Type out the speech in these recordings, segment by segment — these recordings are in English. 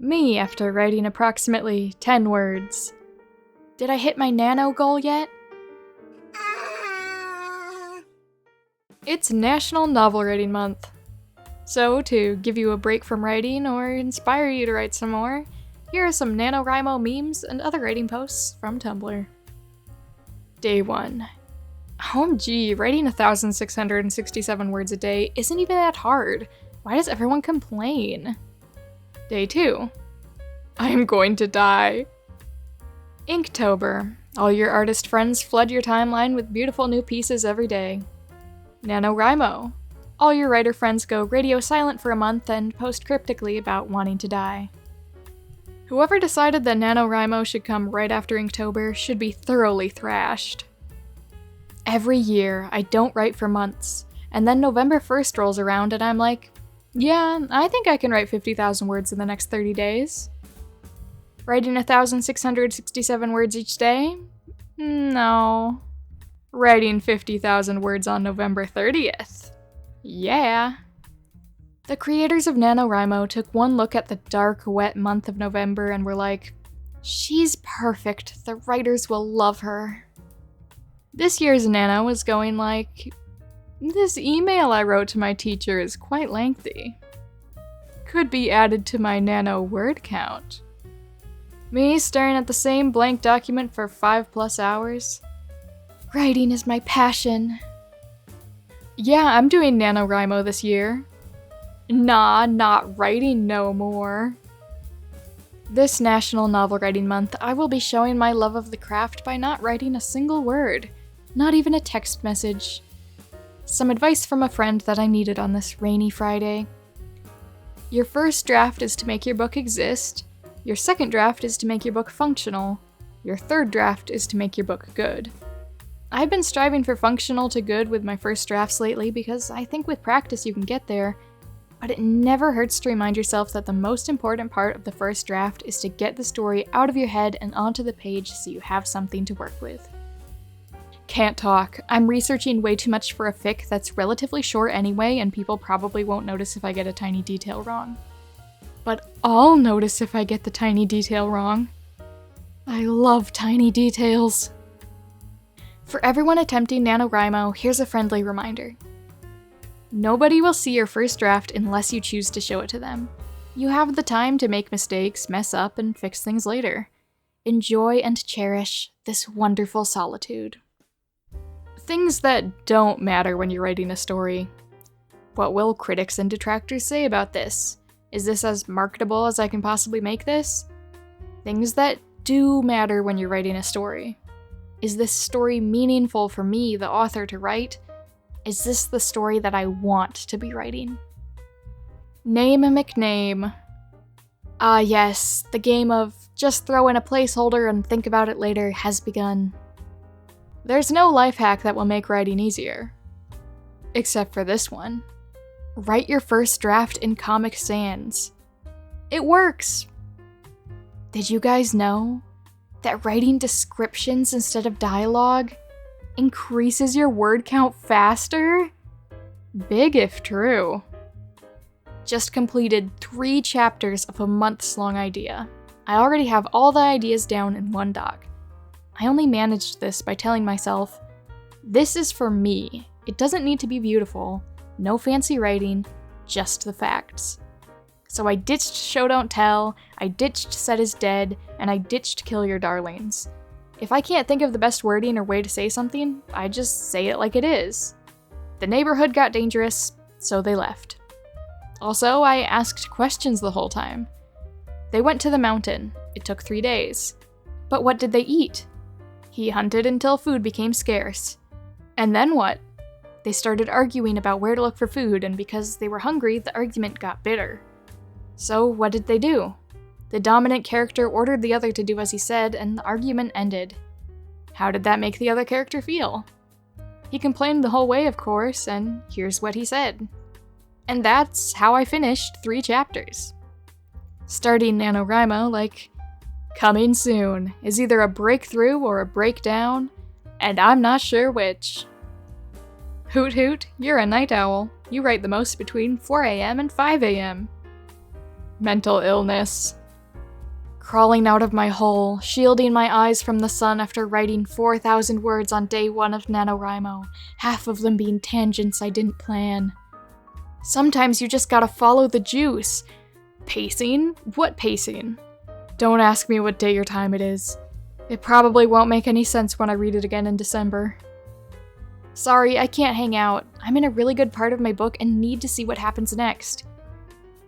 Me after writing approximately 10 words. Did I hit my nano goal yet? It's National Novel Writing Month. So, to give you a break from writing or inspire you to write some more, here are some NaNoWriMo memes and other writing posts from Tumblr. Day 1. OMG, writing 1,667 words a day isn't even that hard. Why does everyone complain? Day 2. I am going to die. Inktober. All your artist friends flood your timeline with beautiful new pieces every day. NaNoWriMo. All your writer friends go radio silent for a month and post cryptically about wanting to die. Whoever decided that NaNoWriMo should come right after Inktober should be thoroughly thrashed. Every year, I don't write for months, and then November 1st rolls around and I'm like, yeah, I think I can write 50,000 words in the next 30 days. Writing 1,667 words each day? No. Writing 50,000 words on November 30th? Yeah. The creators of NaNoWriMo took one look at the dark, wet month of November and were like, she's perfect, the writers will love her. This year's Nano was going like, this email I wrote to my teacher is quite lengthy. Could be added to my Nano word count. Me staring at the same blank document for 5+ hours. Writing is my passion. Yeah, I'm doing NaNoWriMo this year. Nah, not writing no more. This National Novel Writing Month, I will be showing my love of the craft by not writing a single word, not even a text message. Some advice from a friend that I needed on this rainy Friday. Your first draft is to make your book exist. Your second draft is to make your book functional. Your third draft is to make your book good. I've been striving for functional to good with my first drafts lately because I think with practice you can get there, but it never hurts to remind yourself that the most important part of the first draft is to get the story out of your head and onto the page so you have something to work with. Can't talk. I'm researching way too much for a fic that's relatively short anyway, and people probably won't notice if I get a tiny detail wrong. But I'll notice if I get the tiny detail wrong. I love tiny details. For everyone attempting NaNoWriMo, here's a friendly reminder. Nobody will see your first draft unless you choose to show it to them. You have the time to make mistakes, mess up, and fix things later. Enjoy and cherish this wonderful solitude. Things that don't matter when you're writing a story. What will critics and detractors say about this? Is this as marketable as I can possibly make this? Things that do matter when you're writing a story. Is this story meaningful for me, the author, to write? Is this the story that I want to be writing? Name a McName. Ah yes, the game of just throw in a placeholder and think about it later has begun. There's no life hack that will make writing easier. Except for this one. Write your first draft in Comic Sans. It works! Did you guys know that writing descriptions instead of dialogue increases your word count faster? Big if true. Just completed 3 chapters of a months-long idea. I already have all the ideas down in one doc. I only managed this by telling myself, this is for me. It doesn't need to be beautiful. No fancy writing, just the facts. So I ditched Show Don't Tell, I ditched Set is Dead, and I ditched Kill Your Darlings. If I can't think of the best wording or way to say something, I just say it like it is. The neighborhood got dangerous, so they left. Also, I asked questions the whole time. They went to the mountain. It took 3 days. But what did they eat? He hunted until food became scarce. And then what? They started arguing about where to look for food, and because they were hungry, the argument got bitter. So what did they do? The dominant character ordered the other to do as he said, and the argument ended. How did that make the other character feel? He complained the whole way, of course, and here's what he said. And that's how I finished 3 chapters. Starting NaNoWriMo like, coming soon, is either a breakthrough or a breakdown, and I'm not sure which. Hoot hoot, you're a night owl. You write the most between 4 a.m. and 5 a.m. Mental illness. Crawling out of my hole, shielding my eyes from the sun after writing 4,000 words on day 1 of NaNoWriMo, half of them being tangents I didn't plan. Sometimes you just gotta follow the juice. Pacing? What pacing? Don't ask me what day or time it is. It probably won't make any sense when I read it again in December. Sorry, I can't hang out. I'm in a really good part of my book and need to see what happens next.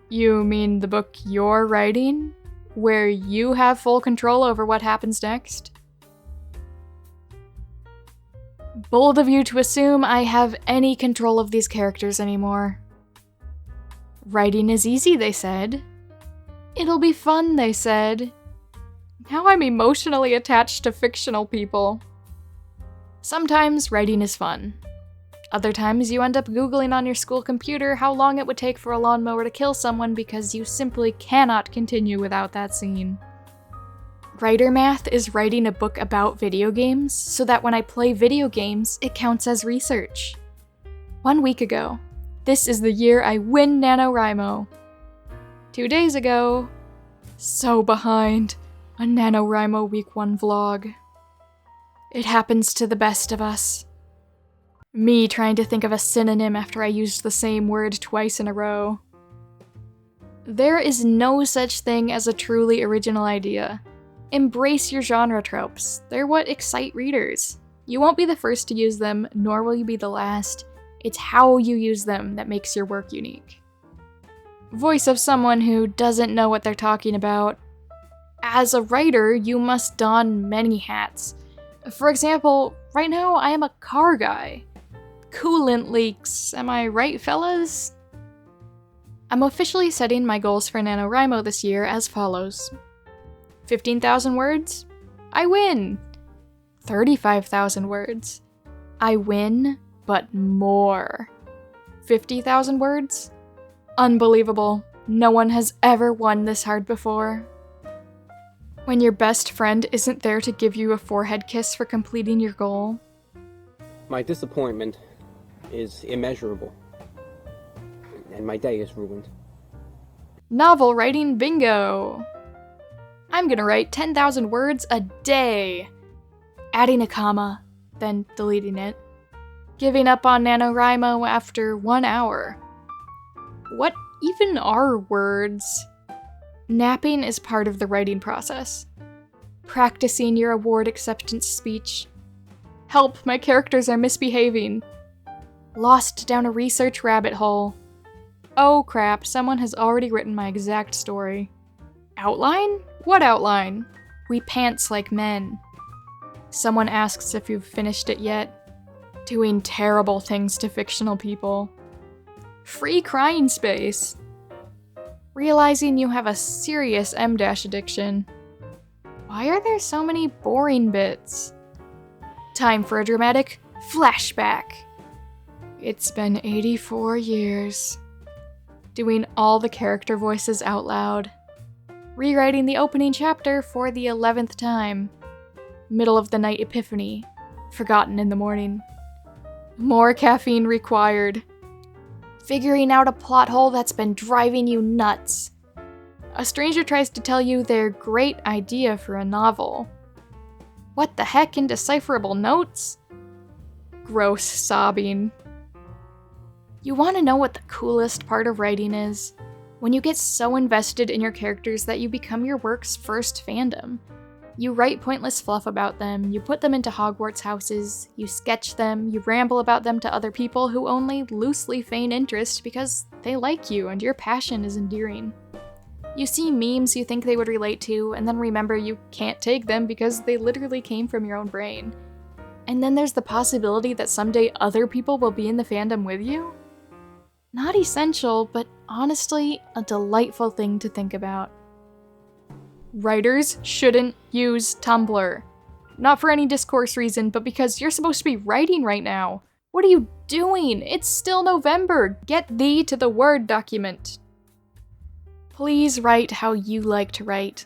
You mean the book you're writing? Where you have full control over what happens next? Bold of you to assume I have any control of these characters anymore. Writing is easy, they said. It'll be fun, they said. Now I'm emotionally attached to fictional people. Sometimes writing is fun. Other times you end up Googling on your school computer how long it would take for a lawnmower to kill someone because you simply cannot continue without that scene. Writer math is writing a book about video games so that when I play video games, it counts as research. 1 week ago, this is the year I win NaNoWriMo. 2 days ago, so behind, a NaNoWriMo Week 1 vlog. It happens to the best of us. Me trying to think of a synonym after I used the same word twice in a row. There is no such thing as a truly original idea. Embrace your genre tropes. They're what excite readers. You won't be the first to use them, nor will you be the last. It's how you use them that makes your work unique. Voice of someone who doesn't know what they're talking about. As a writer, you must don many hats. For example, right now I am a car guy. Coolant leaks, am I right, fellas? I'm officially setting my goals for NaNoWriMo this year as follows. 15,000 words? I win! 35,000 words? I win, but more. 50,000 words? Unbelievable. No one has ever won this hard before. When your best friend isn't there to give you a forehead kiss for completing your goal. My disappointment is immeasurable, and my day is ruined. Novel writing bingo! I'm gonna write 10,000 words a day. Adding a comma, then deleting it. Giving up on NaNoWriMo after 1 hour. What even are words? Napping is part of the writing process. Practicing your award acceptance speech. Help, my characters are misbehaving. Lost down a research rabbit hole. Oh crap, someone has already written my exact story. Outline? What outline? We pants like men. Someone asks if you've finished it yet. Doing terrible things to fictional people. Free crying space. Realizing you have a serious M-dash addiction. Why are there so many boring bits? Time for a dramatic flashback. It's been 84 years. Doing all the character voices out loud. Rewriting the opening chapter for the 11th time. Middle of the night epiphany. Forgotten in the morning. More caffeine required. Figuring out a plot hole that's been driving you nuts. A stranger tries to tell you their great idea for a novel. What the heck, indecipherable notes? Gross sobbing. You want to know what the coolest part of writing is? When you get so invested in your characters that you become your work's first fandom. You write pointless fluff about them, you put them into Hogwarts houses, you sketch them, you ramble about them to other people who only loosely feign interest because they like you and your passion is endearing. You see memes you think they would relate to, and then remember you can't take them because they literally came from your own brain. And then there's the possibility that someday other people will be in the fandom with you? Not essential, but honestly, a delightful thing to think about. Writers shouldn't use Tumblr. Not for any discourse reason, but because you're supposed to be writing right now. What are you doing? It's still November. Get thee to the Word document. Please write how you like to write.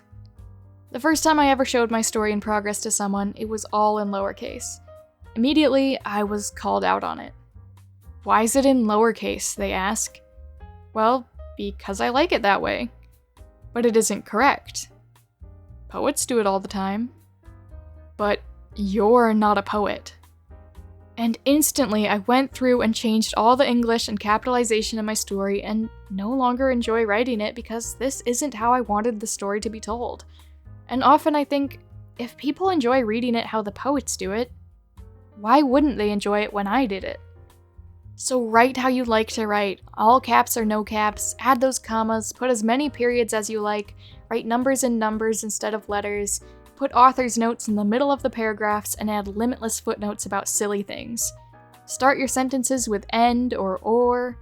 The first time I ever showed my story in progress to someone, it was all in lowercase. Immediately, I was called out on it. Why is it in lowercase, they ask. Well, because I like it that way. But it isn't correct. Poets do it all the time. But you're not a poet. And instantly, I went through and changed all the English and capitalization in my story and no longer enjoy writing it because this isn't how I wanted the story to be told. And often I think, if people enjoy reading it how the poets do it, why wouldn't they enjoy it when I did it? So write how you like to write, all caps or no caps, add those commas, put as many periods as you like, write numbers in numbers instead of letters, put author's notes in the middle of the paragraphs, and add limitless footnotes about silly things. Start your sentences with end or,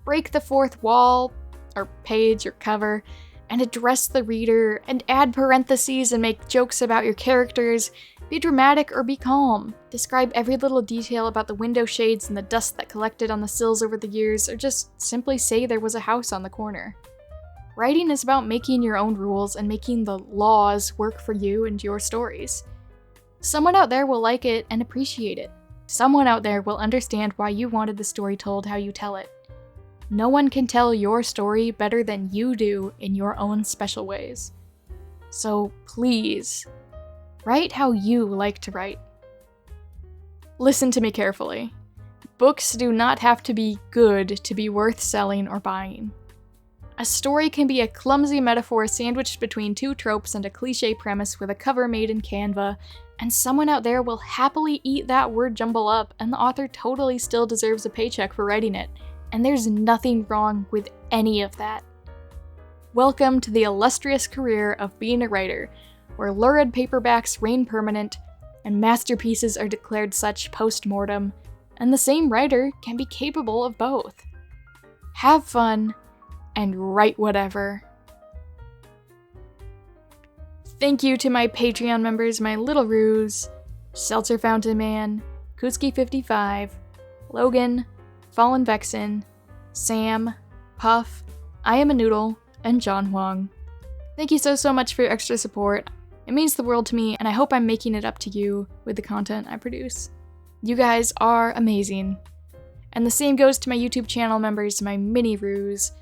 break the fourth wall, or page, or cover, and address the reader, and add parentheses and make jokes about your characters. Be dramatic or be calm. Describe every little detail about the window shades and the dust that collected on the sills over the years, or just simply say there was a house on the corner. Writing is about making your own rules and making the laws work for you and your stories. Someone out there will like it and appreciate it. Someone out there will understand why you wanted the story told how you tell it. No one can tell your story better than you do in your own special ways. So please, write how you like to write. Listen to me carefully. Books do not have to be good to be worth selling or buying. A story can be a clumsy metaphor sandwiched between two tropes and a cliché premise with a cover made in Canva, and someone out there will happily eat that word jumble up, and the author totally still deserves a paycheck for writing it, and there's nothing wrong with any of that. Welcome to the illustrious career of being a writer, where lurid paperbacks reign permanent, and masterpieces are declared such post-mortem, and the same writer can be capable of both. Have fun, and write whatever. Thank you to my Patreon members, my Little Ruse, Seltzer Fountain Man, Kuski55, Logan, Fallen Vexen, Sam, Puff, I Am a Noodle, and John Huang. Thank you so much for your extra support. It means the world to me, and I hope I'm making it up to you with the content I produce. You guys are amazing. And the same goes to my YouTube channel members, my mini Ruse,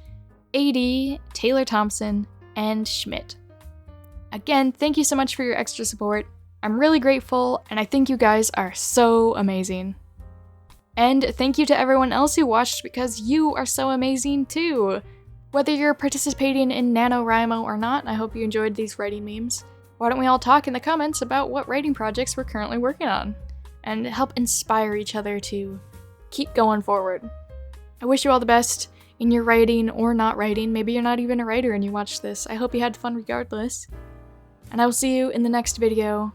AD, Taylor Thompson, and Schmidt. Again, thank you so much for your extra support. I'm really grateful, and I think you guys are so amazing. And thank you to everyone else who watched because you are so amazing too! Whether you're participating in NaNoWriMo or not, I hope you enjoyed these writing memes. Why don't we all talk in the comments about what writing projects we're currently working on, and help inspire each other to keep going forward. I wish you all the best in your writing or not writing. Maybe you're not even a writer and you watched this. I hope you had fun regardless. And I will see you in the next video.